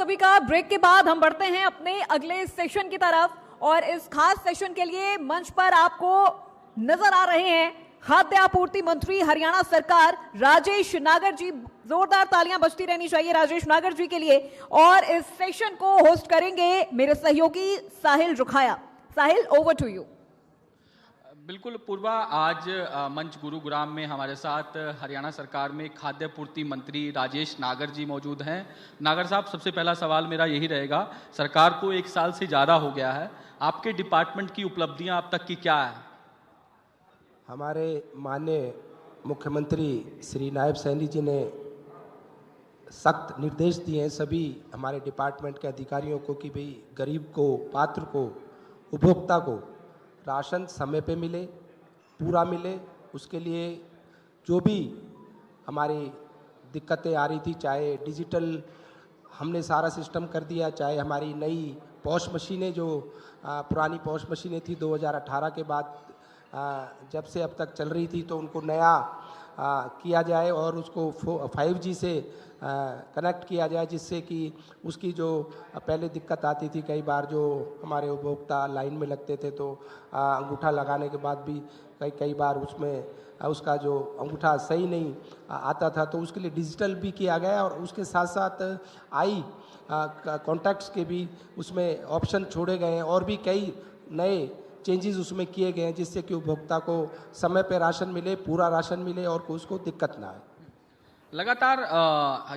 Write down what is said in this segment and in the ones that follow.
सभी का। ब्रेक के बाद हम बढ़ते हैं अपने अगले सेशन की तरफ और इस खास सेशन के लिए मंच पर आपको नजर आ रहे हैं खाद्य आपूर्ति मंत्री हरियाणा सरकार राजेश नागर जी। जोरदार तालियां बजती रहनी चाहिए राजेश नागर जी के लिए। और इस सेशन को होस्ट करेंगे मेरे सहयोगी साहिल रुखाया। साहिल, ओवर टू यू। बिल्कुल पूर्वा, आज मंच गुरुग्राम में हमारे साथ हरियाणा सरकार में खाद्य पूर्ति मंत्री राजेश नागर जी मौजूद हैं। नागर साहब, सबसे पहला सवाल मेरा यही रहेगा, सरकार को 1 साल से ज़्यादा हो गया है, आपके डिपार्टमेंट की उपलब्धियां अब तक की क्या है? हमारे माननीय मुख्यमंत्री श्री नायब सैनी जी ने सख्त निर्देश दिए हैं सभी हमारे डिपार्टमेंट के अधिकारियों को कि भाई गरीब को, पात्र को, उपभोक्ता को राशन समय पे मिले, पूरा मिले। उसके लिए जो भी हमारी दिक्कतें आ रही थी, चाहे डिजिटल हमने सारा सिस्टम कर दिया, चाहे हमारी नई पॉश मशीनें जो पुरानी पॉश मशीनें थी 2018 के बाद जब से अब तक चल रही थी, तो उनको नया किया जाए और उसको 5G से कनेक्ट किया जाए, जिससे कि उसकी जो पहले दिक्कत आती थी, कई बार जो हमारे उपभोक्ता लाइन में लगते थे तो अंगूठा लगाने के बाद भी कई बार उसमें उसका जो अंगूठा सही नहीं आता था, तो उसके लिए डिजिटल भी किया गया और उसके साथ साथ आई कॉन्टैक्ट्स के भी उसमें ऑप्शन छोड़े गए हैं और भी कई नए चेंजेस उसमें किए गए हैं, जिससे कि उपभोक्ता को समय पे राशन मिले, पूरा राशन मिले और उसको दिक्कत ना आए। लगातार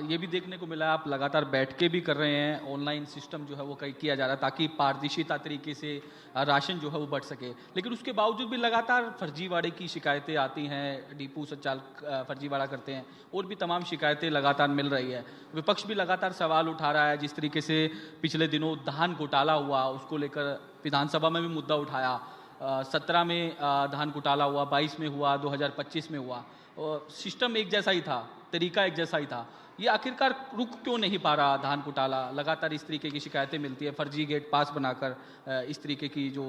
ये भी देखने को मिला, आप लगातार बैठ के भी कर रहे हैं, ऑनलाइन सिस्टम जो है वो किया जा रहा है ताकि पारदर्शिता तरीके से राशन जो है वो बढ़ सके, लेकिन उसके बावजूद भी लगातार फर्जीवाड़े की शिकायतें आती हैं, डिपो संचालक फर्जीवाड़ा करते हैं और भी तमाम शिकायतें लगातार मिल रही है। विपक्ष भी लगातार सवाल उठा रहा है, जिस तरीके से पिछले दिनों धान घोटाला हुआ, उसको लेकर विधानसभा में भी मुद्दा उठाया। 17 में धान घोटाला हुआ, 22 में हुआ, 2025 में हुआ, और सिस्टम एक जैसा ही था, तरीका एक जैसा ही था। ये आखिरकार रुक क्यों नहीं पा रहा धान घोटाला? लगातार इस तरीके की शिकायतें मिलती है, फर्जी गेट पास बनाकर इस तरीके की जो।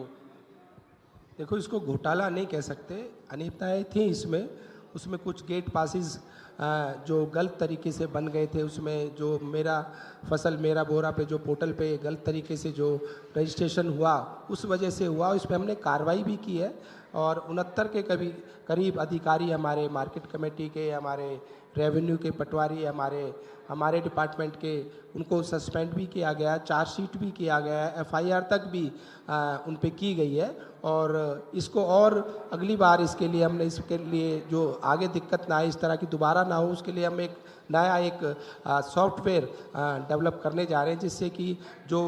देखो, इसको घोटाला नहीं कह सकते, अनियमितताएं थी इसमें। उसमें कुछ गेट पासिस जो गलत तरीके से बन गए थे, उसमें जो मेरा फसल मेरा बोरा पे जो पोर्टल पे गलत तरीके से जो रजिस्ट्रेशन हुआ, उस वजह से हुआ। इस पर हमने कार्रवाई भी की है और 69 के करीब अधिकारी हमारे मार्केट कमेटी के, हमारे रेवेन्यू के पटवारी, हमारे डिपार्टमेंट के, उनको सस्पेंड भी किया गया, चार्जशीट भी किया गया है, FIR तक भी उन पे की गई है। और इसको और अगली बार इसके लिए हमने इसके लिए जो आगे दिक्कत ना आए, इस तरह की दोबारा ना हो, उसके लिए हम एक नया सॉफ्टवेयर डेवलप करने जा रहे हैं, जिससे कि जो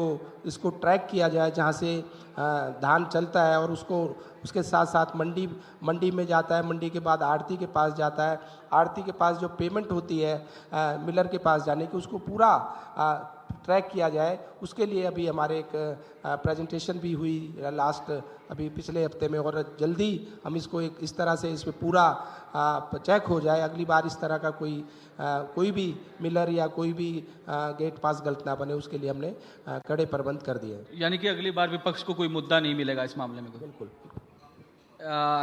इसको ट्रैक किया जाए, जहाँ से धान चलता है और उसके साथ साथ मंडी में जाता है, मंडी के बाद आड़ती के पास जाता है, आड़ती के पास जो पेमेंट होती है मिलर के पास जाने की, उसको पूरा ट्रैक किया जाए। उसके लिए अभी हमारे एक प्रेजेंटेशन भी हुई लास्ट अभी पिछले हफ्ते में, और जल्दी हम इसको एक इस तरह से इस पर पूरा चेक हो जाए, अगली बार इस तरह का कोई भी मिलर या कोई भी गेट पास गलत ना बने, उसके लिए हमने कड़े प्रबंध कर दिए। यानी कि अगली बार विपक्ष को कोई मुद्दा नहीं मिलेगा इस मामले में? बिल्कुल।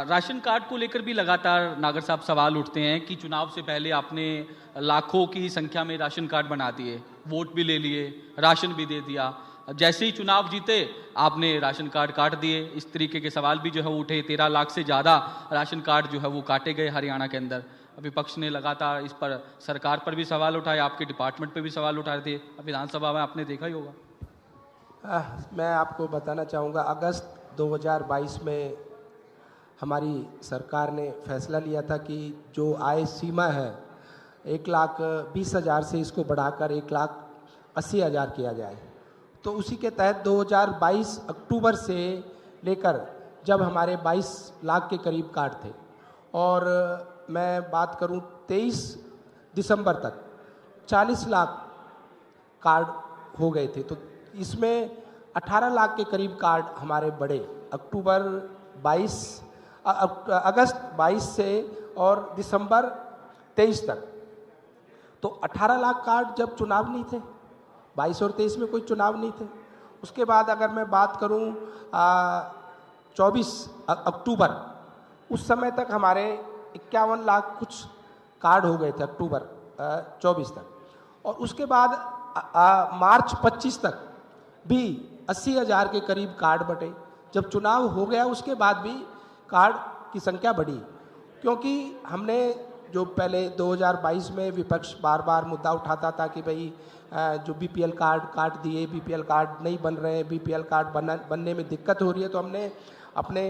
राशन कार्ड को लेकर भी लगातार नागर साहब सवाल उठते हैं कि चुनाव से पहले आपने लाखों की संख्या में राशन कार्ड बना दिए, वोट भी ले लिए, राशन भी दे दिया, जैसे ही चुनाव जीते आपने राशन कार्ड काट दिए। इस तरीके के सवाल भी जो है वो उठे। 13 लाख से ज़्यादा राशन कार्ड जो है वो काटे गए हरियाणा के अंदर। विपक्ष ने लगातार इस पर सरकार पर भी सवाल उठाए, आपके डिपार्टमेंट पर भी सवाल उठाए थे, विधानसभा में आपने देखा ही होगा। मैं आपको बताना चाहूँगा, अगस्त 2022 में हमारी सरकार ने फैसला लिया था कि जो आय सीमा है 1,20,000 से इसको बढ़ाकर 1,80,000 किया जाए। तो उसी के तहत 2022 अक्टूबर से लेकर जब हमारे 22 लाख के करीब कार्ड थे, और मैं बात करूं 23 दिसंबर तक 40 लाख कार्ड हो गए थे। तो इसमें 18 लाख के करीब कार्ड हमारे बढ़े अगस्त 22 से और दिसंबर 23 तक। तो 18 लाख कार्ड जब चुनाव नहीं थे, 22 और 23 में कोई चुनाव नहीं थे। उसके बाद अगर मैं बात करूं 24 अक्टूबर, उस समय तक हमारे 51 लाख कुछ कार्ड हो गए थे, अक्टूबर 24 तक। और उसके बाद मार्च 25 तक भी 80,000 के करीब कार्ड बटे। जब चुनाव हो गया उसके बाद भी कार्ड की संख्या बढ़ी, क्योंकि हमने जो पहले 2022 में विपक्ष बार बार मुद्दा उठाता था कि भाई जो बीपीएल कार्ड काट दिए, बीपीएल कार्ड नहीं बन रहे हैं, बीपीएल कार्ड बनने में दिक्कत हो रही है, तो हमने अपने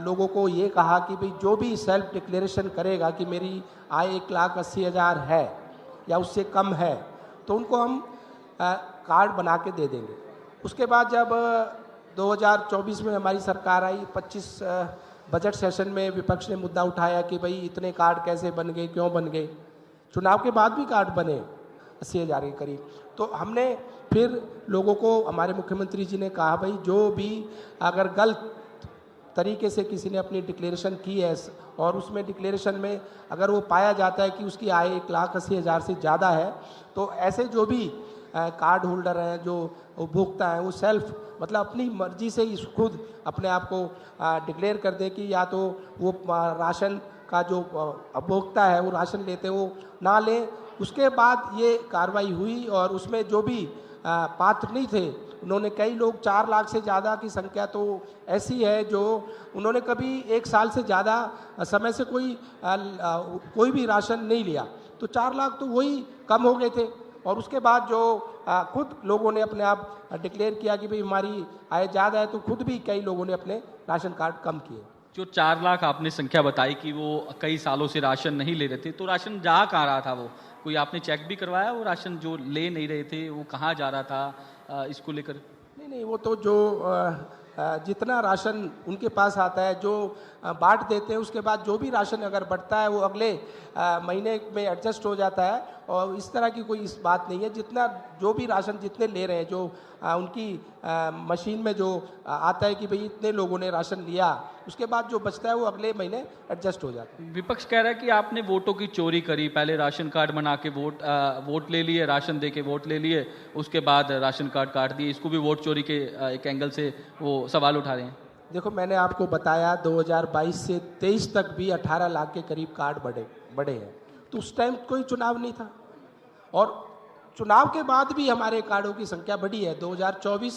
लोगों को ये कहा कि भाई जो भी सेल्फ डिक्लेरेशन करेगा कि मेरी आय 1,80,000 है या उससे कम है, तो उनको हम कार्ड बना के दे देंगे। उसके बाद जब 2024 में हमारी सरकार आई, 25 बजट सेशन में विपक्ष ने मुद्दा उठाया कि भाई इतने कार्ड कैसे बन गए, क्यों बन गए। चुनाव के बाद भी कार्ड बने 80,000 के करीब। तो हमने फिर लोगों को, हमारे मुख्यमंत्री जी ने कहा भाई जो भी अगर गलत तरीके से किसी ने अपनी डिक्लेरेशन की है और उसमें डिक्लेरेशन में अगर वो पाया जाता है कि उसकी आय 1,80,000 से ज़्यादा है, तो ऐसे जो भी कार्ड होल्डर हैं, जो उपभोक्ता हैं, वो सेल्फ मतलब अपनी मर्जी से ही खुद अपने आप को डिक्लेयर कर दे कि या तो वो राशन का जो उपभोक्ता है वो राशन लेते वो ना लें। उसके बाद ये कार्रवाई हुई और उसमें जो भी पात्र नहीं थे, उन्होंने कई लोग 4 लाख से ज़्यादा की संख्या तो ऐसी है जो उन्होंने कभी 1 साल से ज़्यादा समय से कोई भी राशन नहीं लिया, तो 4 लाख तो वही कम हो गए थे। और उसके बाद जो खुद लोगों ने अपने आप डिक्लेयर किया कि भाई हमारी आय ज़्यादा है, तो खुद भी कई लोगों ने अपने राशन कार्ड कम किए। जो 4 लाख आपने संख्या बताई कि वो कई सालों से राशन नहीं ले रहे थे, तो राशन जा कहाँ रहा था? वो कोई आपने चेक भी करवाया? वो राशन जो ले नहीं रहे थे वो कहाँ जा रहा था इसको लेकर? नहीं, वो तो जो जितना राशन उनके पास आता है, जो बांट देते हैं, उसके बाद जो भी राशन अगर बढ़ता है वो अगले महीने में एडजस्ट हो जाता है। और इस तरह की कोई इस बात नहीं है। जितना जो भी राशन जितने ले रहे हैं, जो उनकी मशीन में जो आता है कि भाई इतने लोगों ने राशन लिया, उसके बाद जो बचता है वो अगले महीने एडजस्ट हो जाता है। विपक्ष कह रहा है कि आपने वोटों की चोरी करी, पहले राशन कार्ड बना के वोट ले लिए, राशन दे के वोट ले लिए, उसके बाद राशन कार्ड काट दिए। इसको भी वोट चोरी के एक एंगल से वो सवाल उठा रहे हैं। देखो, मैंने आपको बताया 2022 से 23 तक भी 18 लाख के करीब कार्ड बढ़े हैं, तो उस टाइम कोई चुनाव नहीं था। और चुनाव के बाद भी हमारे कार्डों की संख्या बढ़ी है। 2024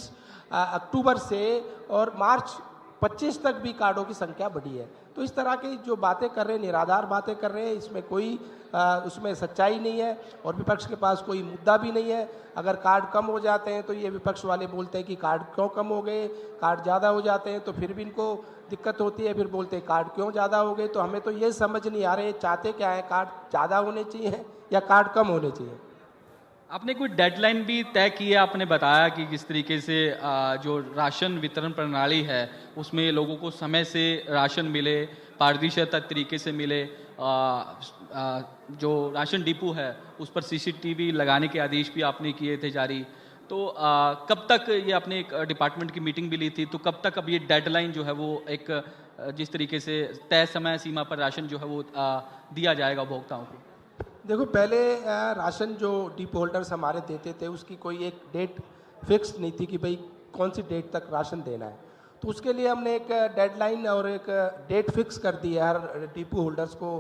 अक्टूबर से और मार्च 25 तक भी कार्डों की संख्या बढ़ी है। तो इस तरह की जो बातें कर रहे हैं, निराधार बातें कर रहे हैं, इसमें कोई उसमें सच्चाई नहीं है और विपक्ष के पास कोई मुद्दा भी नहीं है। अगर कार्ड कम हो जाते हैं तो ये विपक्ष वाले बोलते हैं कि कार्ड क्यों कम हो गए, कार्ड ज़्यादा हो जाते हैं तो फिर भी इनको दिक्कत होती है, फिर बोलते हैं कार्ड क्यों ज़्यादा हो गए। तो हमें तो ये समझ नहीं आ रहे चाहते क्या है, कार्ड ज़्यादा होने चाहिए या कार्ड कम होने चाहिए। आपने कोई डेडलाइन भी तय की है? आपने बताया कि किस तरीके से जो राशन वितरण प्रणाली है उसमें लोगों को समय से राशन मिले, पारदर्शिता तरीके से मिले। जो राशन डिपो है उस पर सीसीटीवी लगाने के आदेश भी आपने किए थे जारी। तो कब तक ये आपने एक डिपार्टमेंट की मीटिंग भी ली थी, तो कब तक अब ये डेडलाइन जो है वो एक जिस तरीके से तय समय सीमा पर राशन जो है वो दिया जाएगा उपभोक्ताओं को? देखो, पहले राशन जो डिपो होल्डर्स हमारे देते थे उसकी कोई एक डेट फिक्स नहीं थी कि भाई कौन सी डेट तक राशन देना है। तो उसके लिए हमने एक डेडलाइन और एक डेट फिक्स कर दी है। हर डिपो होल्डर्स को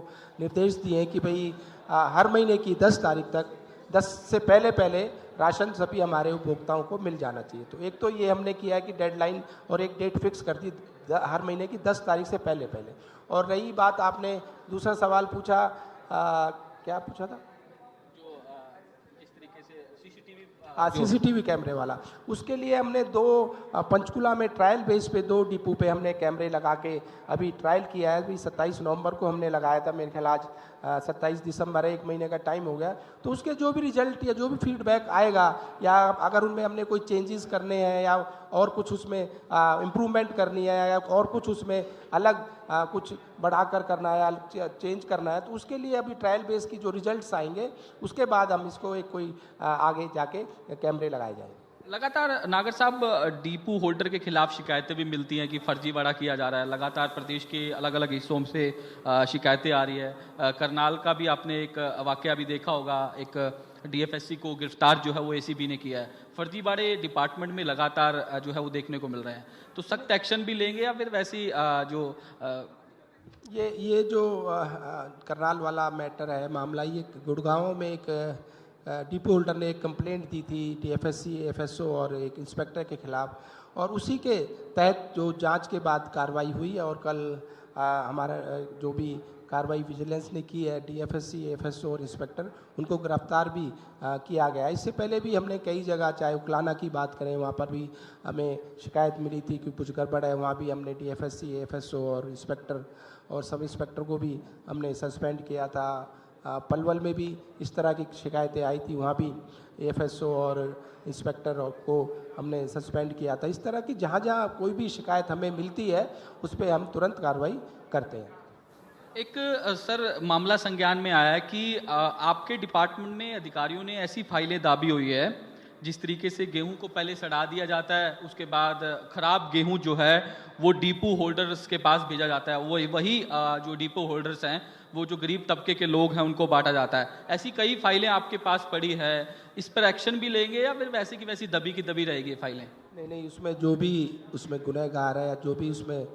निर्देश दिए हैं कि भाई हर महीने की 10 तारीख तक 10 से पहले राशन सभी हमारे उपभोक्ताओं को मिल जाना चाहिए। तो एक तो ये हमने किया है कि डेडलाइन और एक डेट फिक्स कर दी हर महीने की 10 तारीख से पहले। और रही बात, आपने दूसरा सवाल पूछा, क्या पूछा था? जो जिस तरीके से सीसीटीवी कैमरे वाला, उसके लिए हमने पंचकुला में ट्रायल बेस पे 2 डिपो पे हमने कैमरे लगा के अभी ट्रायल किया है। अभी 27 नवंबर को हमने लगाया था, मेरे ख्याल आज 27 दिसंबर है, 1 महीने का टाइम हो गया। तो उसके जो भी रिजल्ट या जो भी फीडबैक आएगा, या अगर उनमें हमने कोई चेंजेस करने हैं या और कुछ उसमें इम्प्रूवमेंट करनी है या और कुछ उसमें अलग कुछ बढ़ाकर करना है या चेंज करना है, तो उसके लिए अभी ट्रायल बेस की जो रिजल्ट्स आएंगे उसके बाद हम इसको कोई आगे जाके कैमरे लगाए जाएंगे। लगातार नागर साहब डिपो होल्डर के खिलाफ शिकायतें भी मिलती हैं कि फर्जीवाड़ा किया जा रहा है। लगातार प्रदेश के अलग अलग हिस्सों से शिकायतें आ रही है। करनाल का भी आपने एक वाकया भी देखा होगा, एक डीएफएससी को गिरफ्तार जो है वो एसीबी ने किया है। फर्जीवाड़े डिपार्टमेंट में लगातार जो है वो देखने को मिल रहे हैं, तो सख्त एक्शन भी लेंगे या फिर वैसी ये जो करनाल वाला मैटर है, मामला, ये गुड़गांव में एक डिपो होल्डर ने एक कंप्लेंट दी थी डीएफएससी, एफएसओ और एक इंस्पेक्टर के खिलाफ, और उसी के तहत जो जांच के बाद कार्रवाई हुई और कल हमारा जो भी कार्रवाई विजिलेंस ने की है, डीएफएससी, एफएसओ और इंस्पेक्टर, उनको गिरफ्तार भी किया गया। इससे पहले भी हमने कई जगह, चाहे उकलाना की बात करें, वहाँ पर भी हमें शिकायत मिली थी कि कुछ गड़बड़ है, वहाँ भी हमने डीएफएससी, एफएसओ और इंस्पेक्टर और सब इंस्पेक्टर को भी हमने सस्पेंड किया था। पलवल में भी इस तरह की शिकायतें आई थी, वहाँ भी एफएसओ और इंस्पेक्टर को हमने सस्पेंड किया था। इस तरह की जहाँ जहाँ कोई भी शिकायत हमें मिलती है उस पर हम तुरंत कार्रवाई करते हैं। एक सर मामला संज्ञान में आया है कि आपके डिपार्टमेंट में अधिकारियों ने ऐसी फाइलें दाबी हुई है जिस तरीके से गेहूं को पहले सड़ा दिया जाता है, उसके बाद खराब गेहूं जो है वो डिपो होल्डर्स के पास भेजा जाता है, वही जो डिपो होल्डर्स हैं वो जो गरीब तबके के लोग हैं उनको बांटा जाता है। ऐसी कई फाइलें आपके पास पड़ी है, इस पर एक्शन भी लेंगे या फिर वैसी की वैसी दबी की दबी रहेगी फाइलें? नहीं, उसमें जो भी उसमें गुनहगार है, जो भी उसमें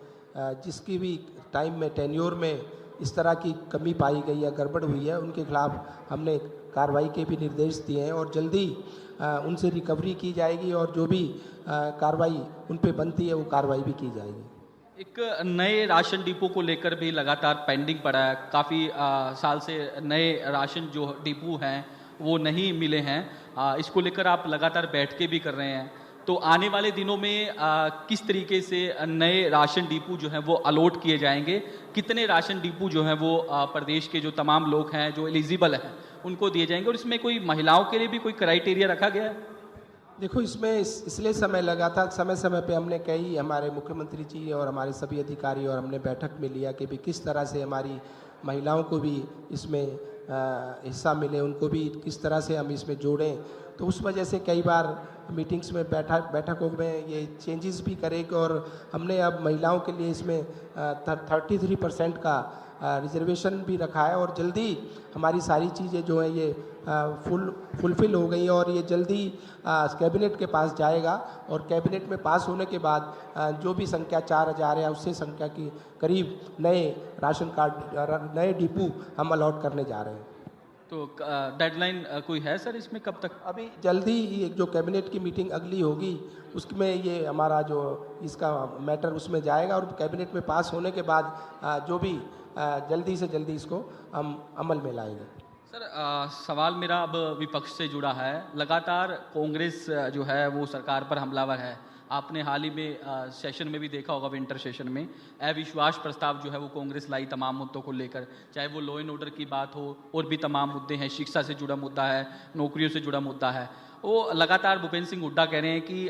जिसकी भी टाइम में टेन्योर में इस तरह की कमी पाई गई है, गड़बड़ हुई है, उनके खिलाफ हमने कार्रवाई के भी निर्देश दिए हैं और जल्दी उनसे रिकवरी की जाएगी और जो भी कार्रवाई उन पे बनती है वो कार्रवाई भी की जाएगी। एक नए राशन डिपो को लेकर भी लगातार पेंडिंग पड़ा है, काफ़ी साल से नए राशन जो डिपो हैं वो नहीं मिले हैं। इसको लेकर आप लगातार बैठ के भी कर रहे हैं, तो आने वाले दिनों में किस तरीके से नए राशन डिपो जो हैं वो अलॉट किए जाएंगे? कितने राशन डिपो जो हैं वो प्रदेश के जो तमाम लोग हैं जो एलिजिबल हैं उनको दिए जाएंगे? और इसमें कोई महिलाओं के लिए भी कोई क्राइटेरिया रखा गया है? देखो, इसमें इसलिए समय लगा था, समय समय पे हमने कई, हमारे मुख्यमंत्री जी और हमारे सभी अधिकारी और हमने बैठक में लिया कि भी किस तरह से हमारी महिलाओं को भी इसमें हिस्सा मिले, उनको भी किस तरह से हम इसमें जोड़ें। तो उस वजह से कई बार मीटिंग्स में बैठकों में ये चेंजेस भी करें और हमने अब महिलाओं के लिए इसमें 33% का रिजर्वेशन भी रखा है और जल्दी हमारी सारी चीज़ें जो हैं ये फुलफिल हो गई और ये जल्दी कैबिनेट के पास जाएगा और कैबिनेट में पास होने के बाद जो भी संख्या 4000 है उससे संख्या की करीब नए राशन कार्ड, नए डिपो हम अलॉट करने जा रहे हैं। तो डेडलाइन कोई है सर इसमें, कब तक? अभी जल्दी ये जो कैबिनेट की मीटिंग अगली होगी उसमें ये हमारा जो इसका मैटर उसमें जाएगा और कैबिनेट में पास होने के बाद जो भी जल्दी से जल्दी इसको हम अमल में लाएंगे। सर सवाल मेरा अब विपक्ष से जुड़ा है। लगातार कांग्रेस जो है वो सरकार पर हमलावर है। आपने हाल ही में सेशन में भी देखा होगा, विंटर सेशन में अविश्वास प्रस्ताव जो है वो कांग्रेस लाई तमाम मुद्दों को लेकर, चाहे वो लॉ एंड ऑर्डर की बात हो और भी तमाम मुद्दे हैं, शिक्षा से जुड़ा मुद्दा है, नौकरियों से जुड़ा मुद्दा है। वो लगातार भूपेंद्र सिंह हुड्डा कह रहे हैं कि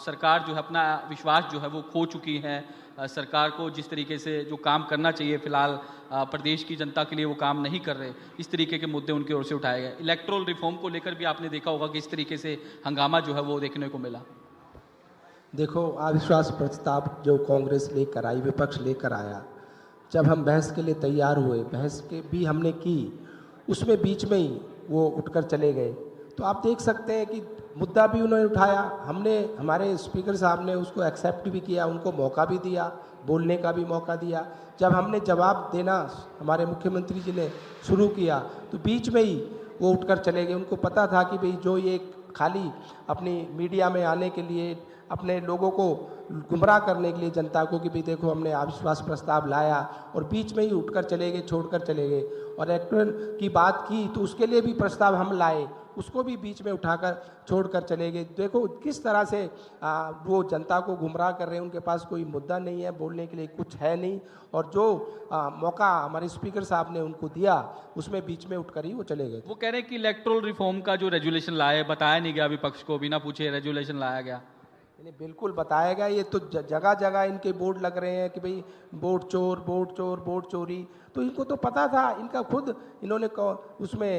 सरकार जो है अपना विश्वास जो है वो खो चुकी है। सरकार को जिस तरीके से जो काम करना चाहिए फिलहाल प्रदेश की जनता के लिए वो काम नहीं कर रहे, इस तरीके के मुद्दे उनकी ओर से उठाए गए। इलेक्टोरल रिफॉर्म को लेकर भी आपने देखा होगा कि इस तरीके से हंगामा जो है वो देखने को मिला। देखो, अविश्वास प्रस्ताव जो कांग्रेस लेकर आई, विपक्ष लेकर आया, जब हम बहस के लिए तैयार हुए, बहस के भी हमने की, उसमें बीच में ही वो उठकर चले गए। तो आप देख सकते हैं कि मुद्दा भी उन्होंने उठाया, हमने, हमारे स्पीकर साहब ने उसको एक्सेप्ट भी किया, उनको मौका भी दिया, बोलने का भी मौका दिया। जब हमने जवाब देना हमारे मुख्यमंत्री जी ने शुरू किया तो बीच में ही वो उठकर चले गए। उनको पता था कि भाई जो ये खाली अपनी मीडिया में आने के लिए, अपने लोगों को गुमराह करने के लिए, जनता को कि भाई देखो हमने अविश्वास प्रस्ताव लाया, और बीच में ही उठकर चले गए, छोड़कर चले गए। और इलेक्टोरल की बात की तो उसके लिए भी प्रस्ताव हम लाए, उसको भी बीच में उठाकर छोड़कर चले गए। देखो किस तरह से वो जनता को गुमराह कर रहे हैं, उनके पास कोई मुद्दा नहीं है, बोलने के लिए कुछ है नहीं, और जो मौका हमारे स्पीकर साहब ने उनको दिया उसमें बीच में उठकर ही वो चले गए। वो कह रहे हैं कि इलेक्टोरल रिफॉर्म का जो रेजुलेशन लाया, बताया नहीं गया विपक्ष को, बिना पूछे रेजुलेशन लाया गया। नहीं, बिल्कुल बताया गया। ये तो जगह जगह इनके बोर्ड लग रहे हैं कि भाई वोट चोर, वोट चोर, वोट चोरी। तो इनको तो पता था, इनका खुद इन्होंने उसमें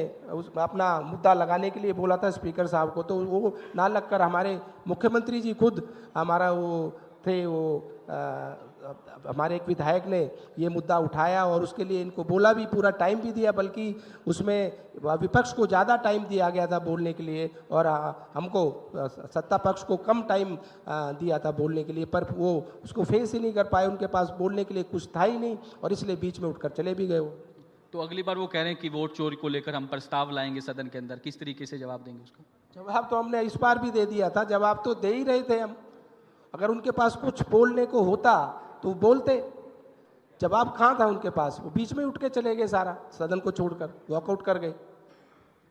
अपना मुद्दा लगाने के लिए बोला था स्पीकर साहब को, तो वो ना लगकर हमारे मुख्यमंत्री जी खुद, हमारा वो थे वो हमारे एक विधायक ने ये मुद्दा उठाया और उसके लिए इनको बोला भी, पूरा टाइम भी दिया, बल्कि उसमें विपक्ष को ज़्यादा टाइम दिया गया था बोलने के लिए और हमको सत्ता पक्ष को कम टाइम दिया था बोलने के लिए, पर वो उसको फेस ही नहीं कर पाए, उनके पास बोलने के लिए कुछ था ही नहीं और इसलिए बीच में उठकर चले भी गए वो। तो अगली बार वो कह रहे हैं कि वोट चोरी को लेकर हम प्रस्ताव लाएंगे सदन के अंदर, किस तरीके से जवाब देंगे उसका? जवाब तो हमने इस बार भी दे दिया था, जवाब तो दे ही रहे थे हम। अगर उनके पास कुछ बोलने को होता तो वो बोलते, जवाब कहाँ था उनके पास? वो बीच में उठ के चले गए, सारा सदन को छोड़कर वॉकआउट कर गए।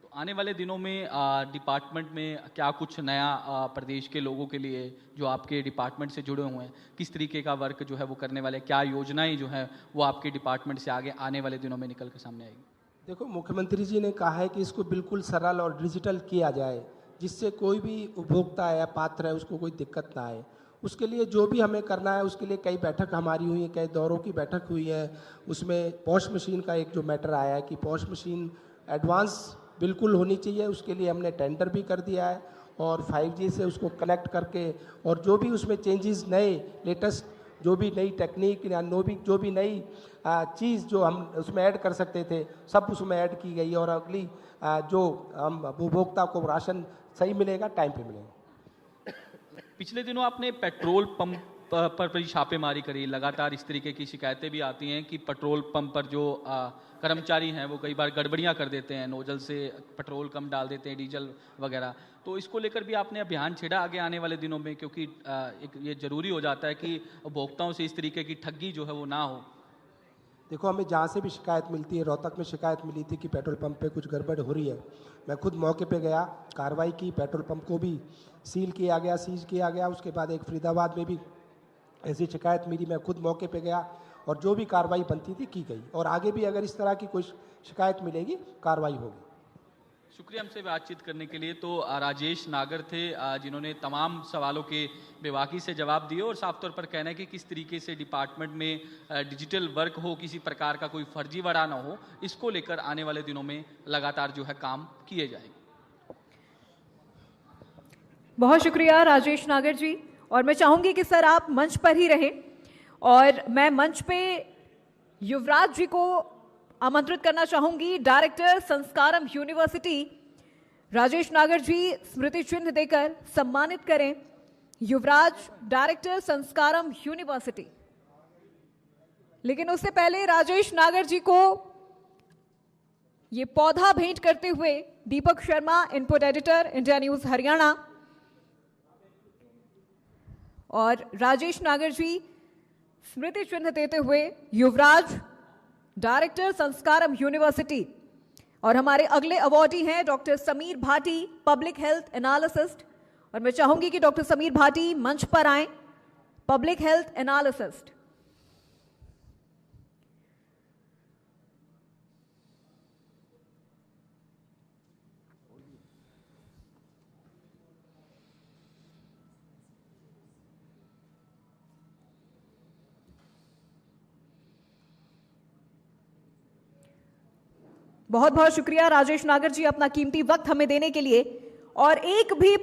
तो आने वाले दिनों में डिपार्टमेंट में क्या कुछ नया प्रदेश के लोगों के लिए जो आपके डिपार्टमेंट से जुड़े हुए हैं, किस तरीके का वर्क जो है वो करने वाले, क्या योजनाएं जो है वो आपके डिपार्टमेंट से आगे आने वाले दिनों में निकल कर सामने आएगी? देखो, मुख्यमंत्री जी ने कहा है कि इसको बिल्कुल सरल और डिजिटल किया जाए, जिससे कोई भी उपभोक्ता है या पात्र है उसको कोई दिक्कत ना आए। उसके लिए जो भी हमें करना है, उसके लिए कई बैठक हमारी हुई है, कई दौरों की बैठक हुई है। उसमें पॉश मशीन का एक जो मैटर आया है कि पॉश मशीन एडवांस बिल्कुल होनी चाहिए, उसके लिए हमने टेंडर भी कर दिया है और 5G से उसको कनेक्ट करके, और जो भी उसमें चेंजेस नए लेटेस्ट जो भी नई टेक्निक या जो भी नई चीज़ जो हम उसमें ऐड कर सकते थे, सब उसमें ऐड की गई। और अगली जो हम उपभोक्ता को राशन सही मिलेगा, टाइम पे मिलेगा। पिछले दिनों आपने पेट्रोल पंप पर भी छापेमारी करी। लगातार इस तरीके की शिकायतें भी आती हैं कि पेट्रोल पंप पर जो कर्मचारी हैं वो कई बार गड़बड़ियां कर देते हैं, नोजल से पेट्रोल कम डाल देते हैं, डीजल वगैरह। तो इसको लेकर भी आपने अभियान छेड़ा आगे आने वाले दिनों में, क्योंकि एक ये जरूरी हो जाता है कि उपभोक्ताओं से इस तरीके की ठगी जो है वो ना हो। देखो, हमें जहाँ से भी शिकायत मिलती है, रोहतक में शिकायत मिली थी कि पेट्रोल पंप पे कुछ गड़बड़ हो रही है, मैं खुद मौके पे गया, कार्रवाई की, पेट्रोल पंप को भी सील किया गया, सीज किया गया। उसके बाद एक फरीदाबाद में भी ऐसी शिकायत मिली, मैं खुद मौके पे गया और जो भी कार्रवाई बनती थी की गई। और आगे भी अगर इस तरह की कोई शिकायत मिलेगी, कार्रवाई होगी। शुक्रिया हमसे बातचीत करने के लिए। तो राजेश नागर थे जिन्होंने तमाम सवालों के बेबाकी से जवाब दिए और साफ तौर पर कहना है कि किस तरीके से डिपार्टमेंट में डिजिटल वर्क हो, किसी प्रकार का कोई फर्जीवाड़ा ना हो, इसको लेकर आने वाले दिनों में लगातार जो है काम किए जाएंगे। बहुत शुक्रिया राजेश नागर जी। और मैं चाहूंगी कि सर आप मंच पर ही रहें और मैं मंच पे युवराज जी को आमंत्रित करना चाहूंगी। डायरेक्टर संस्कारम यूनिवर्सिटी राजेश नागर जी स्मृति चिन्ह देकर सम्मानित करें। युवराज, डायरेक्टर संस्कारम यूनिवर्सिटी। लेकिन उससे पहले राजेश नागर जी को ये पौधा भेंट करते हुए दीपक शर्मा, इनपुट एडिटर, इंडिया न्यूज हरियाणा, और राजेश नागर जी स्मृति चिन्ह देते हुए युवराज, डायरेक्टर संस्कारम यूनिवर्सिटी। और हमारे अगले अवॉर्डी हैं doctor Sameer Bhati, public health analyst. और मैं चाहूंगी कि डॉक्टर समीर भाटी मंच पर आएं, पब्लिक हेल्थ एनालिसिस्ट। बहुत बहुत शुक्रिया राजेश नागर जी अपना कीमती वक्त हमें देने के लिए। और एक भी